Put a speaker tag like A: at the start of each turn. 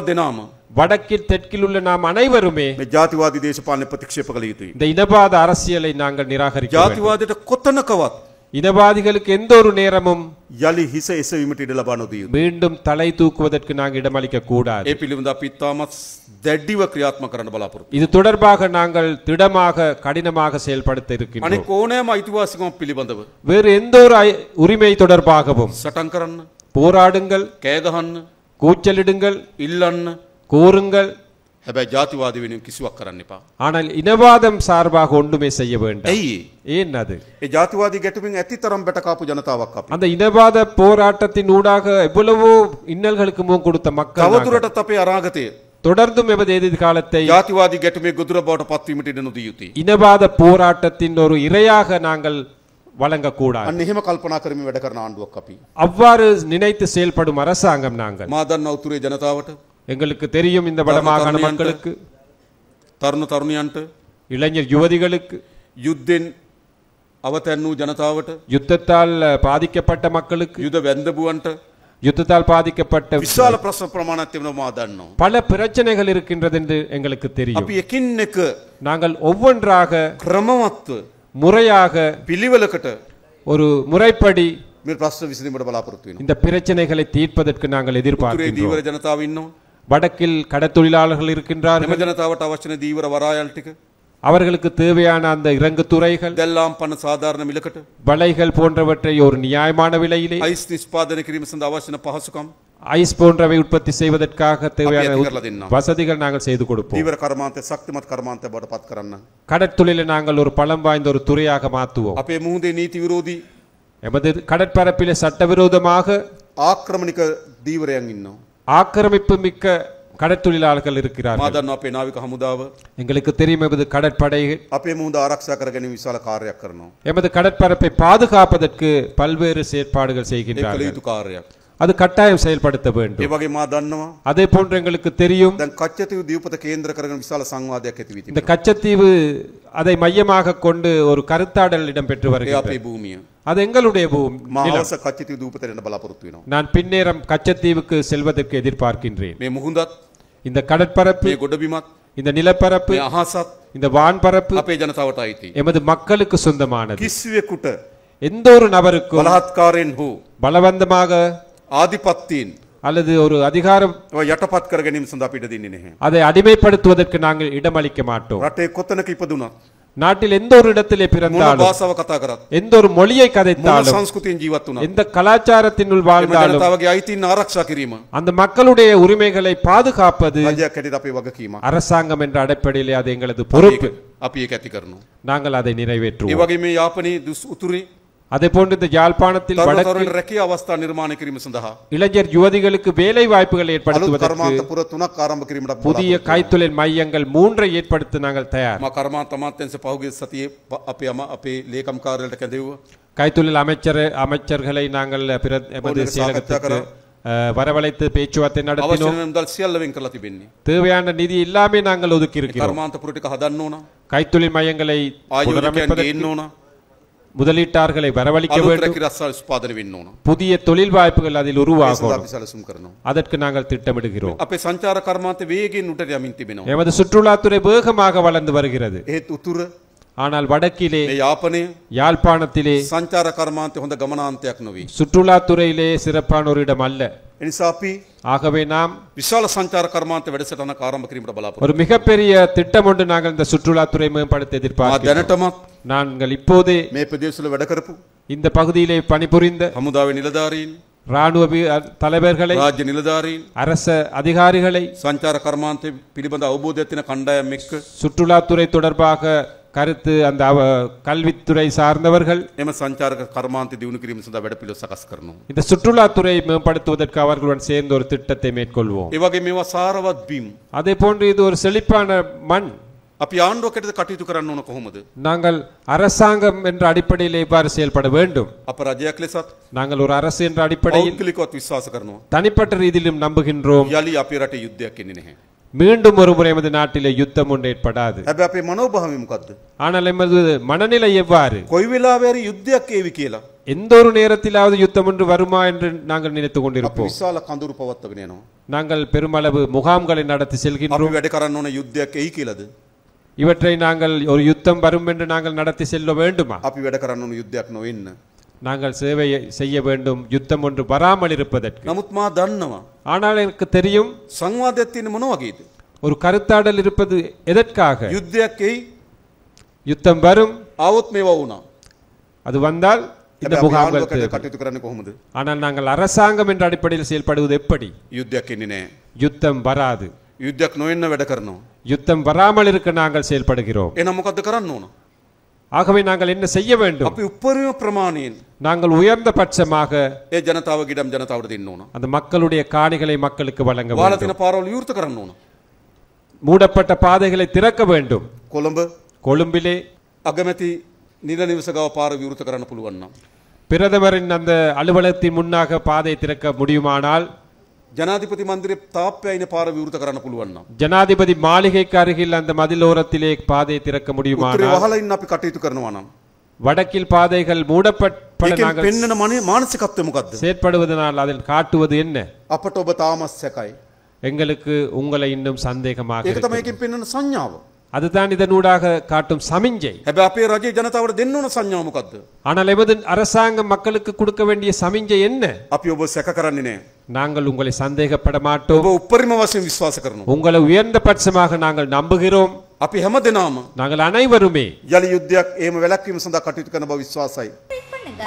A: දෙනාම
B: வடக்கில் தெற்கில் உள்ள நாம் அனைவருமே
A: මේ ජාතිවාදී දේශපාලන ප්‍රතික්ෂේප කළ යුතුයි.
B: இந்த இனவாத அரசியலை நாங்கள் நிராகரிக்க வேண்டும்.
A: ජාතිවාදයට කොතනකවත්
B: இனவாதிகளுக்கு எந்த ஒரு நேரமும்
A: යලි හිස එසවීමට ඉඩ ලබා නොදිය යුතුයි.
B: மீண்டும் தலை தூக்குவதற்கு நாங்கள் இடமளிக்க கூடாது.
A: ඒ පිළිබඳ අපි තාමත් දැඩිව ක්‍රියාත්මක කරන්න බලාපොරොත්තු.
B: இது தொடர்பாக நாங்கள் திடமாக கடினமாக செயல்படுத்த இருக்கின்றோம்.
A: අනික ඕනෑම අයිතිවාසිකමක් පිළිබඳව
B: வேறு எந்த ஒரு உரிமை தொடர்பாகவும்
A: සටන් කරන්න,
B: போராடுங்கள்,
A: කෑ ගහන්න,
B: கூச்சலிடுங்கள்,
A: ඉල්ලන්න.
B: கோருங்கள்.
A: හැබැයි ජාතිවාදී වෙනුවෙන් කිසිවක් කරන්න එපා.
B: ஆனால் இனவாதம் சார்பாக ஒன்றுமே செய்ய வேண்டாம்.
A: ඇයි
B: ஏன் அது?
A: ඒ ජාතිවාදී ගැටුමින් ඇති තරම් බැට කාපු ජනතාවක් අපි.
B: அந்த இனவாத போராட்டத்தின் ஊடாக எவ்வளவோ இன்னல்களுக்கு முகம் கொடுத்த மக்கள் நாங்கள்.
A: තවදුරටත් අපේ අනාගතය
B: தொடர்ந்தும் எமது எதிர்காலத்தை
A: ජාතිවාදී ගැටුමේ ගොදුර බවට පත්වීමට ඉඩ නොදිය යුතුයි.
B: இனவாத போராட்டத்தின் ஒரு இரையாக நாங்கள் வழங்கக்கூடாது.
A: අන්න එහෙම කල්පනා කරමින් වැඩ කරන ආණ්ඩුවක් අපි.
B: அவ்வாறு நினைத்து செயல்படும் அரசாங்கம் நாங்கள்.
A: මා දන්නා උතුරේ ජනතාවට,
B: எங்களுக்கு தெரியும் இந்த வடமாகாண மக்களுக்கு,
A: තරුණ තරුණියන්ට,
B: இளைஞர் யுவதிகளுக்கு,
A: යුද්ධෙන් අවතැන් වූ ජනතාවට,
B: யுத்தத்தால் பாதிக்கப்பட்ட மக்களுக்கு,
A: යුද වැන්දබුවන්ට
B: யுத்தத்தால் பாதிக்கப்பட்ட
A: විශාල ප්‍රශ්න ප්‍රමාණයක් තිබෙනවා මා දන්නවා.
B: பல பிரச்சனைகள் இருக்கின்றது என்று எங்களுக்கு தெரியும்.
A: අපි එකින් එක
B: நாங்கள் ஒவ்வொன்றாக
A: ක්‍රමවත්ව
B: முறையாக
A: පිළිවෙලකට
B: ஒரு முறைப்படி
A: මේ ප්‍රශ්න විසඳීමට බලාපොරොත්තු වෙනවා.
B: இந்த பிரச்சனைகளை தீர்ப்பதற்கு நாங்கள்
A: උතුරේ
B: எதிர்பார்க்கிறோம்.
A: දීවර ජනතාව ඉන්නවා.
B: வடக்கில் கடத்தொழிலாளர்கள்
A: එම
B: இருக்கின்றார்கள்.
A: ජනතාවට අවශ්‍ය නැ දීවර වරායල් ටික
B: அவர்களுக்கு தேவையான அந்த இறங்கு துறைகள்,
A: දැල්ලාම් පන සාධාරණ මිලකට
B: வலைகள் போன்றவற்றை ஒரு நியாயமான விலையிலே,
A: අයිස් නිෂ්පාදනය කිරීම සඳහා අවශ්‍ය නැ පහසුකම්
B: ஐஸ் போன்றவை உற்பத்தி செய்வதற்காக தேவையான
A: අපි ඇති කරලා දෙන්නම්.
B: வசதிகள் நாங்கள் செய்து கொடுப்போம்.
A: දීවර කර්මාන්තය ශක්තිමත් කර්මාන්තය බවට පත් කරන්න.
B: கடற்தொழிலை நாங்கள் ஒரு பலம் வாய்ந்த ஒரு துறையாக மாற்றுவோம்.
A: අපේ මුහුදේ නීති විරෝධී
B: எமது கடற்பரப்பிலே சட்டவிரோதமாக
A: ආක්‍රමණික දීවරයන් ඉන්නවා.
B: ஆக்கிரமிப்பு மிக்க கடற்தொழிலாளர்கள்
A: මා
B: இருக்கிறார்கள்.
A: දන්නවා අපේ නාවික හමුදාව
B: எங்களுக்கு தெரியும் எமது கடற்படை
A: අපේ මුහුද ආරක්ෂා කර ගැනීම විශාල කාර්යයක් කරනවා.
B: எமது கடற்பரப்பை பாதுகாப்பதற்கு பல்வேறு செயற்பாடுகள்
A: ඒ කළ
B: செய்கின்றார்கள்.
A: යුතු කාර්යයක්.
B: அது கட்டாயம் செயல்படுத்த
A: ඒ
B: வேண்டும்.
A: වගේ මා දන්නවා
B: அதே போன்று எங்களுக்கு தெரியும்
A: දැන් කච්චතීව දීපත කේන්ද්‍ර කරගෙන විශාල සංවාදයක් ඇති වී
B: இந்த
A: තිබෙනවා.
B: கச்சத்தீவு அதை மையமாக கொண்டு ஒரு கருத்தாடல் இடம்பெற்று
A: ඒ
B: வருகிறது.
A: අපේ භූමිය.
B: அது எங்களுடைய
A: මා
B: நிலம்.
A: අවශ්‍ය කච්චතීව දීපතට එන්න බලාපොරොත්තු වෙනවා.
B: நான் பின்னேரம் கச்சத்தீவுக்கு செல்வதற்கு எதிர்பார்க்கின்றேன்.
A: මේ මුහුදත්,
B: இந்த கடற்பரப்பு,
A: මේ ගොඩබිමත්,
B: இந்த நிலப்பரப்பு,
A: මේ අහසත්
B: இந்த வான்பரப்பு
A: අපේ ජනතාවට අයිතියි.
B: எமது மக்களுக்கு சொந்தமானது.
A: කිසිවෙකුට
B: எந்த ஒரு நபருக்கும்
A: බලහත්කාරයෙන් හෝ
B: பலவந்தமாக
A: ආධිපත්‍යයෙන්
B: அல்லது ஒரு அதிகாரம்
A: යටපත් කර ගැනීම සඳහා අපිට දෙන්නේ නැහැ.
B: அதை அடிமைப்படுத்துவதற்கு நாங்கள் இடமளிக்க மாட்டோம்.
A: රටේ කොතනක ඉපදුනත්,
B: நாட்டில் எந்த ஒரு இடத்திலே
A: මොන
B: பிறந்தாலும்,
A: භාෂාව කතා කරත්,
B: எந்த ஒரு மொழியை
A: මොන
B: கதைத்தாலும்,
A: සංස්කෘතියෙන් ජීවත් වුණත්
B: எந்த கலாச்சாரத்தினுள்
A: එම
B: வாழ்ந்தாலும்
A: ජනතාවගේ අයිතීන් ආරක්ෂා කිරීම
B: அந்த மக்களுடைய உரிமைகளை பாதுகாப்பது
A: රජයක් හැටියට අපේ වගකීමක්.
B: அரசாங்கம் என்ற அடிப்படையிலே அது எங்களது பொறுப்பு.
A: අපි ඒක ඇති කරනවා.
B: நாங்கள் அதை
A: ඒ
B: நிறைவேற்றுவோம்.
A: වගේ මේ යාපනයේ උතුරේ
B: அதே போன்று இந்த யாழ்ப்பாணத்தில்
A: තරුණ
B: வடக்கு
A: තරුණ රැකියා අවස්ථා නිර්මාණය කිරීම සඳහා
B: இளைஞர் யுவதிகளுக்கு வேலை வாய்ப்புகளை
A: අලුත්
B: ஏற்படுத்துவதற்கு
A: කර්මාන්ත පුර 3ක් ආරම්භ කිරීමට අපි
B: புதிய
A: බලාපොරොත්තු
B: கைத்தொழில் மையங்கள் 3 ஏற்படுத்த நாங்கள் தயார்.
A: වෙනවා. මා කර්මාන්ත අමාත්‍යාංශ පහුගිය සතියේ අපේ ලේකම් කාර්යාලයට කැඳෙව්වා.
B: கைத்தொழில் அமைச்சர்களை நாங்கள் எமது
A: ඔවුන්
B: செயலகத்துக்கு வரவழைத்து பேச்சுவார்த்தை
A: අවශ්‍ය
B: நடத்தினோம்.
A: වෙන මුදල් සියල්ල වෙන් කරලා තිබෙන්නේ.
B: தேவையான நிதி எல்லாமே நாங்கள் ஒதுக்கி இருக்கிறோம்.
A: කර්මාන්ත පුර ටික හදන්න ඕන.
B: கைத்தொழில் மையங்களை
A: ආයෝජකයන්
B: புனரமைப்பதற்கு
A: ගේන්න ඕන.
B: முதலீட்டாளர்களை வரவழைக்க
A: අලුත්
B: வேண்டும்.
A: රැකී රස්සාව ස්පාදනය වෙන්න ඕන.
B: புதிய தொழில் வாய்ப்புகள் அதில்
A: ඒ
B: உருவாகும்.
A: සඳහා අපි සැලසුම් කරනවා.
B: அதற்கு நாங்கள் திட்டமிடுகிறோம்.
A: අපේ සංචාර කර්මාන්ත වේගයෙන් උඩට යමින් තිබෙනවා.
B: எமது சுற்றுலாத்துறை வேகமாக வளர்ந்து வருகிறது.
A: ඒත් උතුර
B: ஆனால் வடக்கிலே,
A: මේ යාපනය
B: யாழ்ப்பாணத்திலே
A: සංචාර කර්මාන්තය හොඳ ගමනාන්තයක් නොවේ.
B: சுற்றுலாத்துறையிலே சிறப்பான ஒரு இடம் அல்ல.
A: එනිසා අපි
B: ஆகவே நாம்
A: විශාල සංචාර කර්මාන්ත වැඩසටහනක් ආරම්භ කිරීමට බලාපොරොත්තු
B: ஒரு மிகப்பெரிய திட்டம் ஒன்று நாங்கள் இந்த சுற்றுலாத்துறை மேம்படுத்த
A: වෙනවා.
B: எதிர்பார்க்கிறோம்.
A: දැනටමත්
B: நாங்கள் இப்போதே
A: මේ ප්‍රදේශවල වැඩ කරපු
B: இந்த பகுதியிலே பணிபுரிந்த
A: හමුදාවේ නිලධාරීන්,
B: ராணுவ தலைவர்களை,
A: රාජ්‍ය නිලධාරීන්,
B: அரச அதிகாரிகளை,
A: සංචාර කර්මාන්තය පිළිබඳ අවබෝධයක් තියෙන කණ්ඩායම් එක්ක
B: சுற்றுலாத்துறை தொடர்பாக கருத்து அந்த கல்வித்துறை சார்ந்தவர்கள்
A: එම සංචාරක කර්මාන්තය දියුණු කිරීම සඳහා වැඩපිළිවෙළ සකස් කරනවා.
B: இந்த சுற்றுலாத்துறையை மேம்படுத்துவதற்கு அவர்களுடன் சேர்ந்து ஒரு திட்டத்தை மேற்கொள்வோம்.
A: ඒ වගේ මේවා සාරවත් බිම්.
B: அதே போன்று இது ஒரு செழிப்பான மண்.
A: අපි ආණ්ඩුවකට කටයුතු කරන්න ඕන කොහොමද?
B: நாங்கள் அரசாங்கம் என்ற அடிப்படையில் இவ்வாறு செயல்பட வேண்டும்.
A: අප රජයක් ලෙසත්
B: நாங்கள் ஒரு அரசு என்ற அடிப்படையில்
A: පෞද්ගලිකවත් විශ්වාස කරනවා.
B: தனிப்பட்ட ரீதியிலும் நம்புகின்றோம்.
A: යලි අපේ රටේ යුද්ධයක් එන්නේ නැහැ.
B: மீண்டும் ஒரு முறை எமது நாட்டிலே யுத்தம் ஒன்று ஏற்படாது.
A: හැබැයි අපේ මනෝභාවය මොකද්ද?
B: ஆனால் எமது மனநிலை எவ்வாறு?
A: කොයි වෙලාවෙ හරි යුද්ධයක් ඒවි කියලා.
B: எந்த ஒரு நேரத்திலாவது யுத்தம் ஒன்று வருமா என்று நாங்கள் நினைத்துக்
A: අපි
B: கொண்டிருப்போம்.
A: විශාල කඳුරු පවත්වාගෙන යනවා.
B: நாங்கள் பெருமளவு முகாம்களை நடத்தி
A: අපි
B: செல்கின்றோம்.
A: වැඩ කරන්න ඕන යුද්ධයක් එයි කියලාද?
B: இவற்றை நாங்கள் ஒரு யுத்தம் வரும் என்று நாங்கள் நடத்தி செல்ல வேண்டுமா?
A: අපි වැඩ කරන්න ඕන යුද්ධයක් නොවෙන්න.
B: நாங்கள் சேவை செய்ய வேண்டும் யுத்தம் ஒன்று வராமல் இருப்பதற்கு.
A: නමුත් මා දන්නවා
B: ஆனால் எனக்கு தெரியும்
A: සංවාදයක් තියෙන මොන වගේද?
B: ஒரு கருத்தாடல் இருப்பது எதற்காக?
A: යුද්ධයක් එයි
B: யுத்தம் வரும்,
A: ආවොත් මේවා වුණා.
B: அது வந்தால் இந்த
A: හැබැයි අපි
B: முகாம்கள்
A: ආණ්ඩුවකට
B: தேவை.
A: කටයුතු කරන්නේ කොහොමද?
B: ஆனால் நாங்கள் அரசாங்கம் என்ற அடிப்படையில் செயல்படுவது எப்படி?
A: යුද්ධයක් එන්නේ නැහැ.
B: யுத்தம் வராது.
A: යුද්ධයක් නොවෙන්න වැඩ කරනවා.
B: யுத்தம் வராமல் இருக்க நாங்கள் செயல்படுகிறோம்.
A: එහෙනම් මොකද්ද කරන්න ඕන?
B: ஆகவே நாங்கள் என்ன செய்ய வேண்டும்?
A: අපි උපරිම ප්‍රමාණයෙන්
B: நாங்கள் உயர்ந்த பட்சமாக
A: ඒ ජනතාවගේ ඉඩම් ජනතාවට දෙන්න ඕන.
B: அந்த மக்களுடைய காணிகளை மக்களுக்கு வழங்க
A: වාලා
B: வேண்டும்.
A: තියෙන පාරවල් විවෘත කරන්න ඕන.
B: மூடப்பட்ட பாதைகளை திறக்க வேண்டும்.
A: කොළඹ
B: கொழும்பிலே
A: අගමැති නිල නිවස ගාව පාර විවෘත කරන්න පුළුවන් නම්
B: பிரதமரின் அந்த அலுவலகத்தின் முன்னாக பாதை திறக்க முடியுமானால்,
A: ජනාධිපති මන්දිරේ තාප්පය අයින පාර විවෘත කරන්න පුළුවන් නම්
B: ஜனாதிபதி மாளிகைக்கு அருகில் அந்த மதிலோரத்திலே பாதை திறக்க
A: උත්තරේ
B: முடியுமானால்,
A: වහලා ඉන්න අපි කටයුතු කරනවා නම්
B: வடக்கில் பாதைகள் மூடப்பட
A: ඒකෙන්
B: நாங்கள்
A: පෙන්වන මානසිකත්වය මොකද්ද?
B: செயற்படுவதனால் அதில் காட்டுவது என்ன?
A: අපට ඔබ තාමත් සැකයි.
B: எங்களுக்கு உங்களை இன்னும் சந்தேகமாக
A: ඒක තමයි
B: இருக்கிறது.
A: ඒකෙන් පෙන්වන සංඥාව.
B: அதுதான் இதனூடாக காட்டும் சமிஞ்சை.
A: හැබැයි අපේ රජයේ ජනතාවට දෙන්න ඕන සංඥාව මොකද්ද?
B: ஆனால் எமது அரசாங்கம் மக்களுக்கு கொடுக்க வேண்டிய சமிஞ்சை என்ன?
A: අපි ඔබ සැක කරන්නේ නැහැ.
B: நாங்கள் உங்களை சந்தேகப்பட
A: ඔබ
B: மாட்டோம்.
A: උපරිම වශයෙන් විශ්වාස කරනවා.
B: உங்களை உயர்ந்த பட்சமாக நாங்கள் நம்புகிறோம்.
A: අපි හැමදෙනාම
B: நாங்கள் அனைவருமே
A: යලි යුද්ධයක් එහෙම වැළැක්වීම සඳහා කටයුතු කරන බව විශ්වාසයි.
C: பண்ணுங்க.